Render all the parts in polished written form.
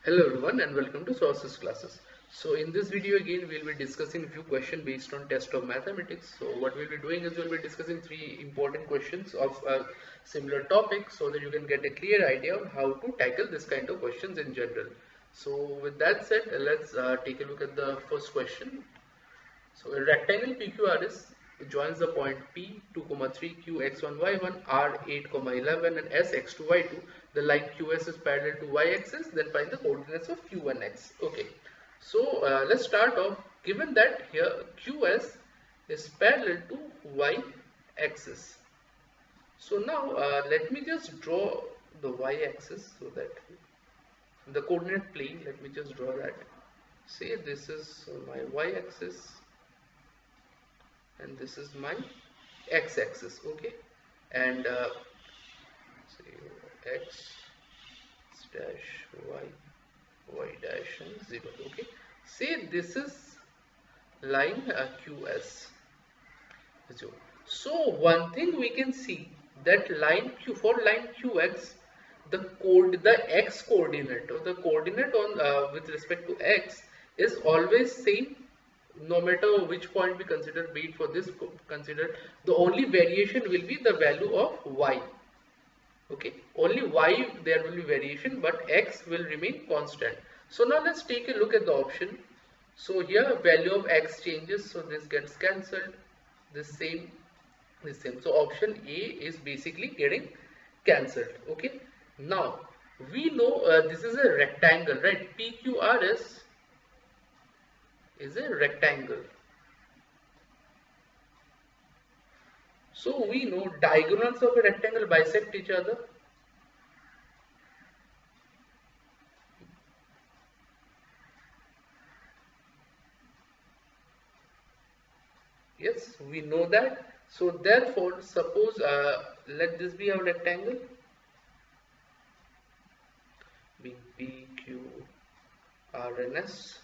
Hello everyone and welcome to Sources classes. So in this video again we'll be discussing a few questions based on test of mathematics. So what we'll be doing is we'll be discussing three important questions of a similar topic so that you can get a clear idea of how to tackle this kind of questions in general. So with that said, let's take a look at the first question. So a rectangle PQRS joins the point P 2, 3 Q x1 y1 R 8, 11 and S x2 y2. The line QS is parallel to y axis. Then find the coordinates of Q and X. Okay. So let's start off. Given that here QS is parallel to y axis. So now let me just draw the y axis so that the coordinate plane. Let me just draw that. Say this is my y axis and this is my x-axis. Okay, and say x dash y dash and 0. Okay, say this is line QS. So one thing we can see that line Q, for line QX, the x coordinate or the coordinate on with respect to x is always same no matter which point we consider. Be it for this consider, the only variation will be the value of y. Okay, only y there will be variation, but x will remain constant. So now let's take a look at the option. So here value of x changes, so this gets cancelled, this same, this same. So option A is basically getting cancelled. Okay, now we know this is a rectangle, right? PQRS is a rectangle. So we know diagonals of a rectangle bisect each other. Yes, we know that. So therefore, suppose let this be our rectangle. P, Q, R, and S.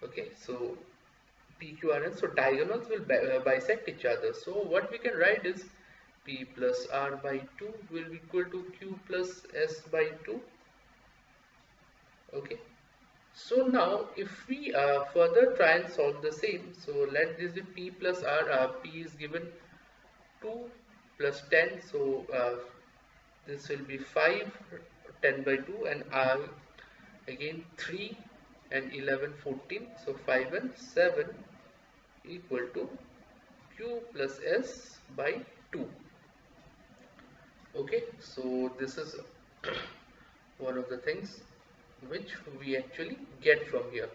Okay, so P, Q, R, and so diagonals will bisect each other. So what we can write is P plus R by 2 will be equal to Q plus S by 2. Okay. So now if we further try and solve the same, so let this be P plus R. P is given 2 plus 10, so this will be 5, 10 by 2, and R again 3 and 11, 14, so 5 and 7 equal to Q plus S by 2. Okay, so this is one of the things which we actually get from here.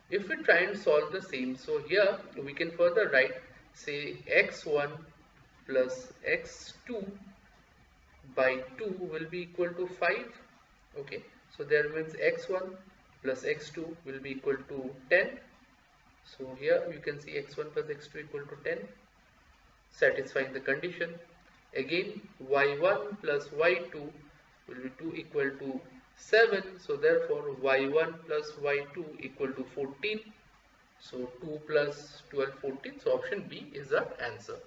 If we try and solve the same, so here we can further write, say x1 plus x2 by 2 will be equal to 5. Okay, so there means x1 plus x2 will be equal to 10. So here you can see x1 plus x2 equal to 10, satisfying the condition. Again y1 plus y2 will be 2 equal to 7, so therefore y1 plus y2 equal to 14. So 2 plus 12, 14. So option B is our answer.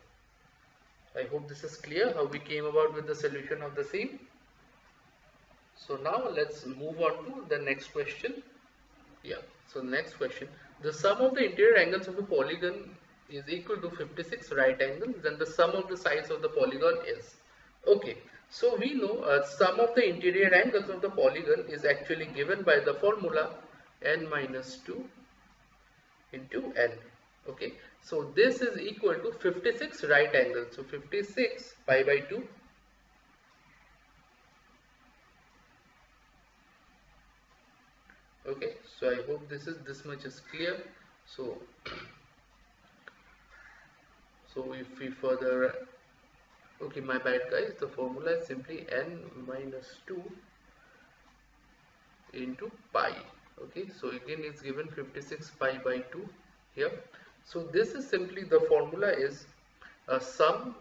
I hope this is clear how we came about with the solution of the same. So now let's move on to the next question. Yeah, so next question. The sum of the interior angles of a polygon is equal to 56 right angles, then the sum of the sides of the polygon is. Okay, so we know sum of the interior angles of the polygon is actually given by the formula n minus 2 into n. Okay, so this is equal to 56 right angles. So 56 pi by 2. Okay, so I hope this much is clear. So if we further, okay, my bad guys, the formula is simply n minus 2 into pi. Okay, so again it's given 56 pi by 2 here. So this is simply, the formula is a sum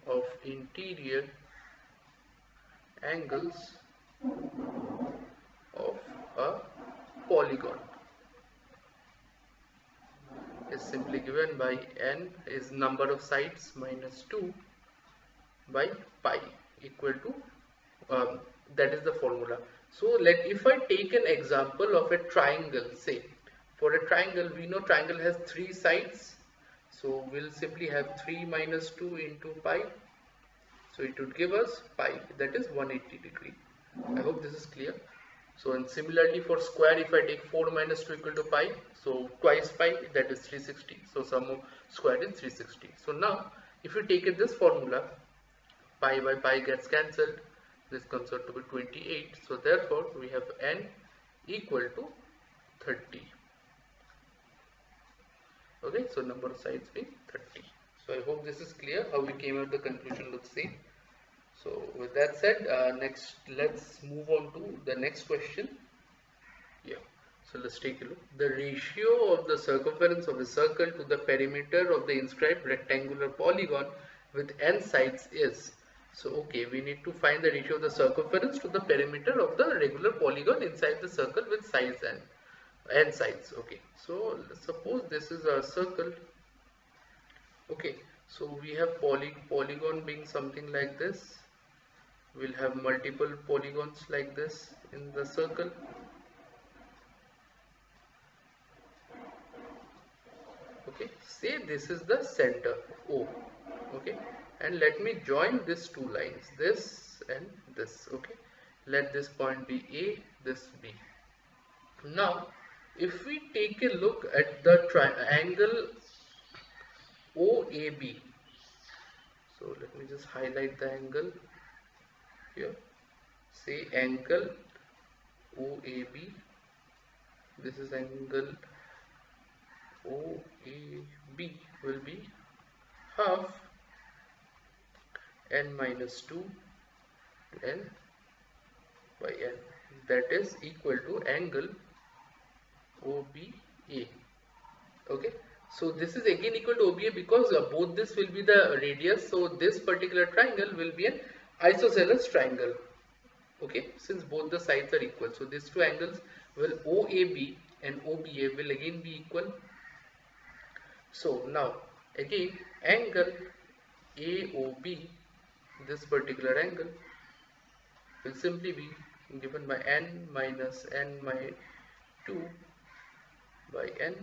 of interior angles of a polygon is simply given by n is number of sides minus 2 by pi equal to that is the formula. So if I take an example of a triangle, say for a triangle, we know triangle has three sides, so we'll simply have 3 minus 2 into pi, so it would give us pi, that is 180 degree. I hope this is clear. So and similarly for square, if I take 4 minus 2 equal to pi, so twice pi, that is 360. So sum of square is 360. So now if you take it this formula, pi by pi gets cancelled, this comes out to be 28. So therefore we have n equal to 30. Okay, so number of sides being 30. So I hope this is clear. How we came at the conclusion looks same. So with that said, next let's move on to the next question. Yeah, so let's take a look. The ratio of the circumference of a circle to the perimeter of the inscribed rectangular polygon with n sides is. So okay, we need to find the ratio of the circumference to the perimeter of the regular polygon inside the circle with sides n sides. Okay, so suppose this is a circle. Okay, so we have polygon being something like this. We'll have multiple polygons like this in the circle. Okay, say this is the center O. Okay, and let me join these two lines, this and this. Okay, let this point be A, this B. Now if we take a look at the triangle OAB, so let me just highlight the angle here. Say angle OAB, this is angle OAB will be half n minus 2 to n by n, that is equal to angle OBA. Okay, so this is again equal to OBA because both this will be the radius, so this particular triangle will be an isosceles triangle. Okay, since both the sides are equal, so these two angles will OAB and OBA will again be equal. So now again angle AOB, this particular angle will simply be given by n minus n by 2 by n,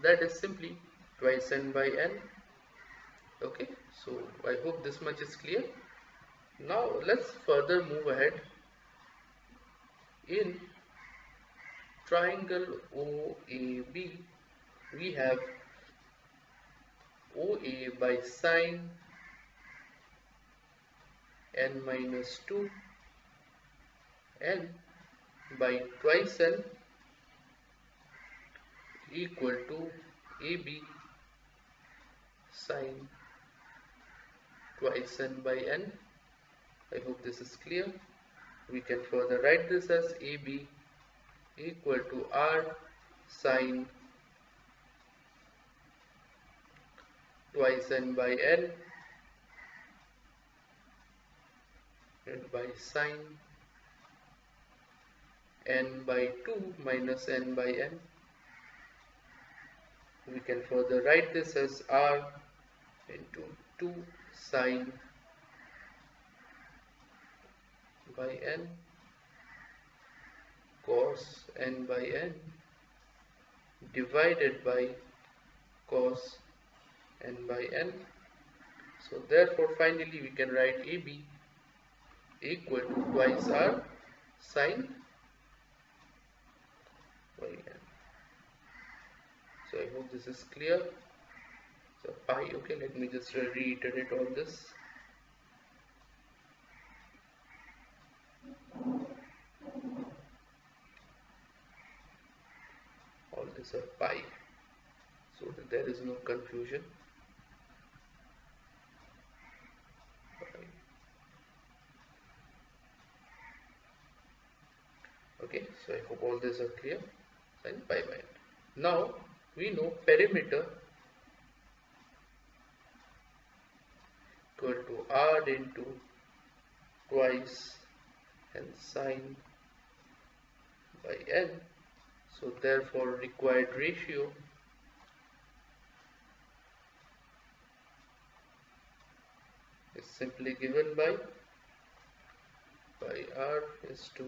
that is simply twice n by n. Okay, so I hope this much is clear. Now let's further move ahead. In triangle OAB, we have OA by sine n minus 2 n by twice n equal to AB sine twice n by n. I hope this is clear. We can further write this as AB equal to R sine twice n by n and by sine n by 2 minus n by n. We can further write this as R into 2 sine by n cos n by n divided by cos n by n. So therefore finally we can write AB equal to twice R sine by n. So I hope this is clear. So pi, okay, let me just reiterate all this. All this are pi, so that there is no confusion. Okay, so I hope all these are clear. Sine pi by n. Now we know perimeter equal to R into twice and sine by n. So therefore required ratio is simply given by r is to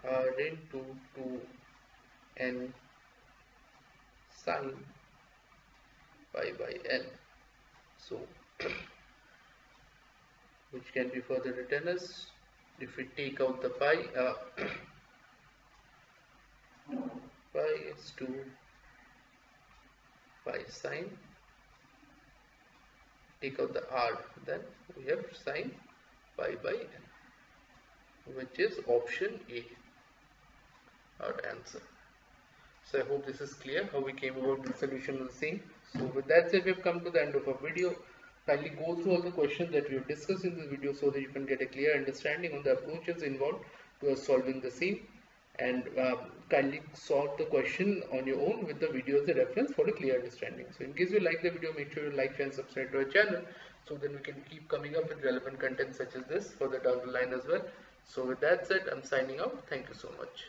r into 2n sine pi by n. So which can be further written as, if we take out the pi, pi is to pi sine, take out the r, then we have sine pi by n, which is option A, our answer. So I hope this is clear how we came about the solution of the same. So with that said, we have come to the end of our video. Kindly go through all the questions that we have discussed in this video so that you can get a clear understanding on the approaches involved to solving the same, and kindly solve the question on your own with the video as a reference for a clear understanding. So in case you like the video, make sure you like, share and subscribe to our channel so then we can keep coming up with relevant content such as this further down the line as well. So with that said, I'm signing out. Thank you so much.